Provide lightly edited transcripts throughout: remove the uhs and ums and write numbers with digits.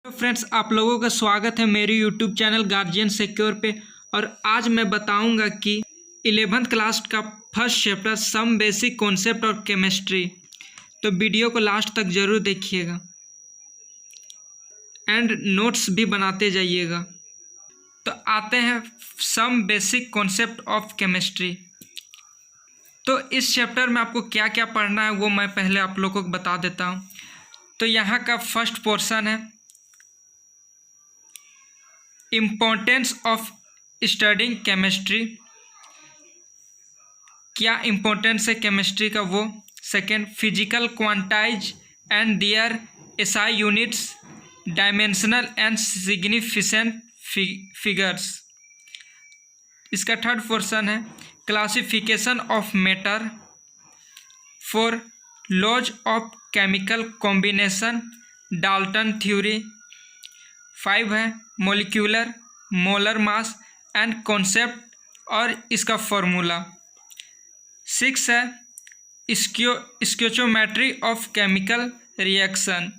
तो फ्रेंड्स, आप लोगों का स्वागत है मेरे यूट्यूब चैनल गार्जियन सिक्योर पे। और आज मैं बताऊंगा कि 11th क्लास का first chapter some basic concept of chemistry. तो वीडियो को लास्ट तक जरूर देखिएगा एंड नोट्स भी बनाते जाइएगा। तो आते हैं some basic concept of chemistry. तो इस चैप्टर में आपको क्या क्या पढ़ना है वो मैं पहले आप लोगों को बता देता हूँ। तो यहाँ का फर्स्ट पोर्शन है इम्पोर्टेंस ऑफ स्टडिंग केमिस्ट्री। क्या इम्पोर्टेंस है केमिस्ट्री का वो। Second, physical quantities and their SI units, dimensional and significant figures. इसका थर्ड पोर्शन है classification of matter. Four, laws of chemical combination, Dalton theory. Five है molecular molar mass and concept और इसका formula. Six है stoichiometry of chemical reaction.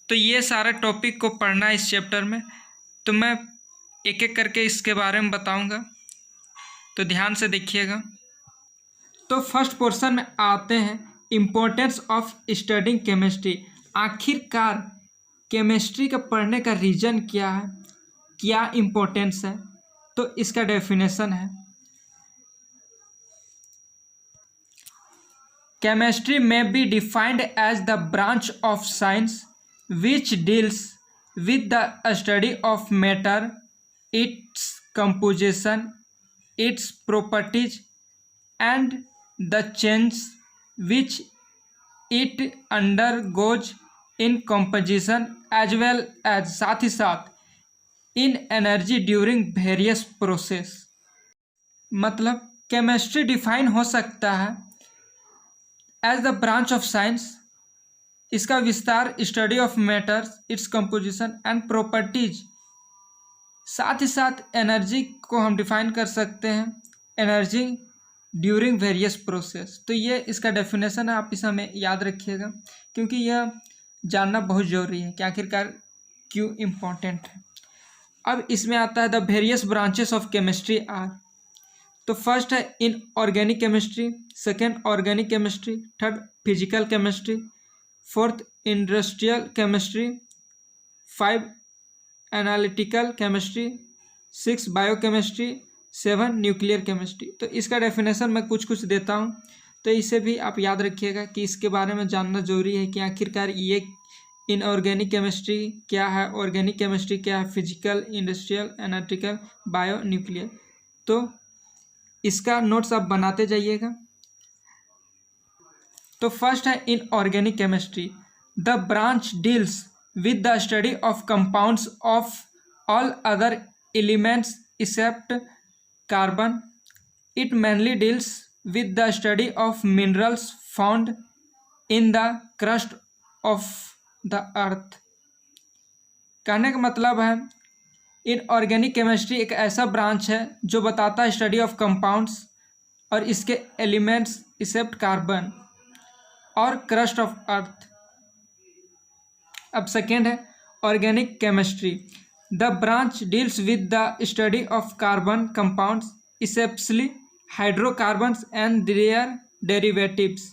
तो ये सारा topic को पढ़ना है इस चैप्टर में। तो मैं एक एक करके इसके बारे में बताऊंगा, तो ध्यान से देखिएगा। तो फर्स्ट पोर्शन में आते हैं इम्पोर्टेंस ऑफ स्टडिंग केमिस्ट्री। आखिरकार केमिस्ट्री का पढ़ने का रीजन क्या है, क्या इम्पोर्टेंस है। तो इसका डेफिनेशन है केमिस्ट्री में be defined as the branch of science which deals with the study of matter, its composition, its properties and the change which it undergoes in composition as well as, साथ ही साथ in energy during various process. मतलब chemistry define हो सकता है as the branch of science, इसका विस्तार study of matters, its composition and properties. साथ ही साथ एनर्जी को हम डिफाइन कर सकते हैं एनर्जी ड्यूरिंग वेरियस प्रोसेस। तो ये इसका डेफिनेशन है, आप इसे हमें याद रखिएगा क्योंकि यह जानना बहुत ज़रूरी है कि आखिरकार क्यों इम्पोर्टेंट है। अब इसमें आता है the various branches of chemistry are. तो फर्स्ट है inorganic chemistry, second organic chemistry, third physical chemistry, fourth industrial chemistry, five analytical chemistry, six biochemistry, seven nuclear chemistry. तो इसका डेफिनेशन मैं कुछ कुछ देता हूँ, तो इसे भी आप याद रखिएगा कि इसके बारे में जानना जरूरी है कि आखिरकार ये इनऑर्गेनिक केमिस्ट्री क्या है, ऑर्गेनिक केमिस्ट्री क्या है, physical, industrial, analytical, bio, nuclear. तो इसका नोट्स आप बनाते जाइएगा। तो फर्स्ट है inorganic chemistry, the branch deals with the study of compounds of all other elements except carbon. It mainly deals with the study of minerals found in the crust of the earth। कहने का मतलब है inorganic chemistry एक ऐसा branch है जो बताता है स्टडी ऑफ कंपाउंड्स और इसके एलिमेंट्स एक्सेप्ट कार्बन और क्रस्ट ऑफ अर्थ। अब सेकेंड है organic chemistry, the branch deals with the study of carbon compounds specially hydrocarbons and their derivatives.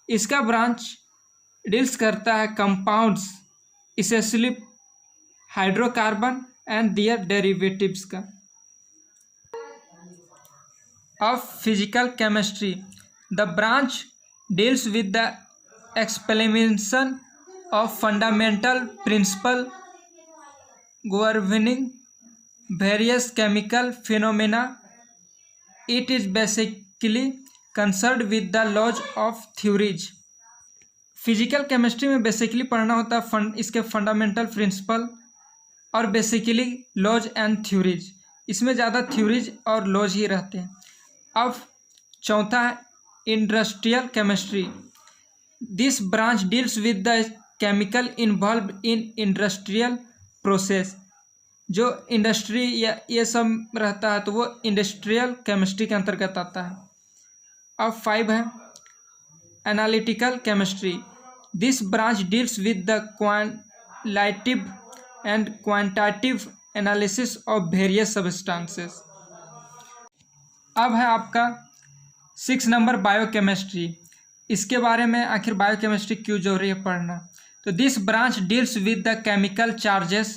इसका ब्रांच डील्स करता है compounds specially hydrocarbon and their derivatives का। अब physical chemistry, the branch deals with the explanation of fundamental principle governing various chemical phenomena. It is basically concerned with the laws of theories। Physical chemistry में basically पढ़ना होता है इसके fundamental principle और basically laws and theories. इसमें ज़्यादा theories और laws ही रहते हैं। अब चौथा है industrial chemistry, this branch deals with the chemical involve in industrial process. जो इंडस्ट्री या ये सब रहता है तो वो इंडस्ट्रियल केमिस्ट्री के अंतर्गत आता है। अब फाइव है analytical chemistry, this branch deals with the qualitative and quantitative analysis of various substances। अब है आपका 6 नंबर बायोकेमिस्ट्री। इसके बारे में आखिर बायोकेमिस्ट्री क्यों जरूरी है पढ़ना। तो this branch deals with the chemical charges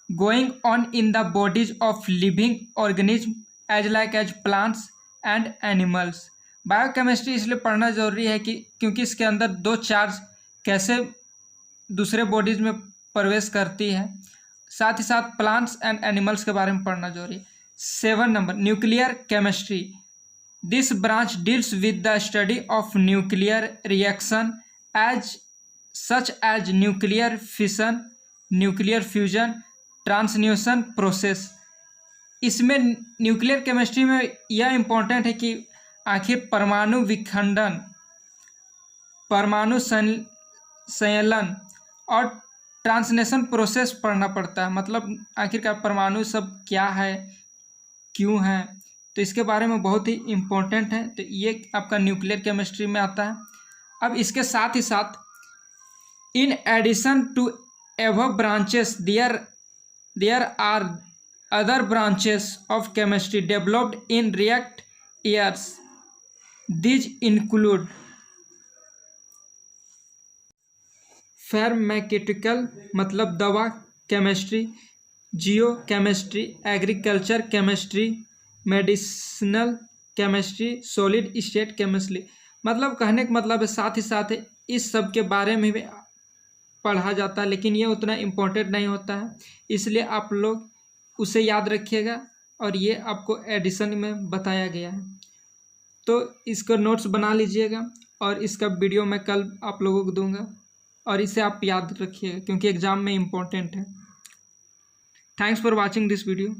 going on in the bodies of living organism as plants and animals. Biochemistry इसलिए पढ़ना जरूरी है कि क्योंकि इसके अंदर दो चार्ज कैसे दूसरे बॉडीज में प्रवेश करती है, साथ ही साथ प्लांट्स एंड एनिमल्स के बारे में पढ़ना जरूरी है। 7 number nuclear chemistry. This branch deals with the study of nuclear reaction such as nuclear fission, nuclear fusion, transmutation process. इसमें न्यूक्लियर केमिस्ट्री में यह इम्पोर्टेंट है कि आखिर परमाणु विखंडन, परमाणु संयलन और ट्रांसलेशन प्रोसेस पढ़ना पड़ता है। मतलब आखिरकार परमाणु सब क्या है, क्यों है, तो इसके बारे में बहुत ही इम्पोर्टेंट है। तो ये आपका न्यूक्लियर केमिस्ट्री में आता है। अब इसके साथ ही साथ in addition to above branches there are other branches of chemistry developed in recent years. These include pharmaceutical मतलब दवा chemistry, geochemistry, agriculture chemistry, medicinal chemistry, solid state chemistry. मतलब कहने का मतलब है साथ ही साथ इस सब के बारे में भी पढ़ा जाता है, लेकिन ये उतना इम्पोर्टेंट नहीं होता है, इसलिए आप लोग उसे याद रखिएगा और ये आपको एडिशन में बताया गया है। तो इसका नोट्स बना लीजिएगा और इसका वीडियो मैं कल आप लोगों को दूंगा और इसे आप याद रखिएगा क्योंकि एग्ज़ाम में इम्पोर्टेंट है। Thanks for watching this video.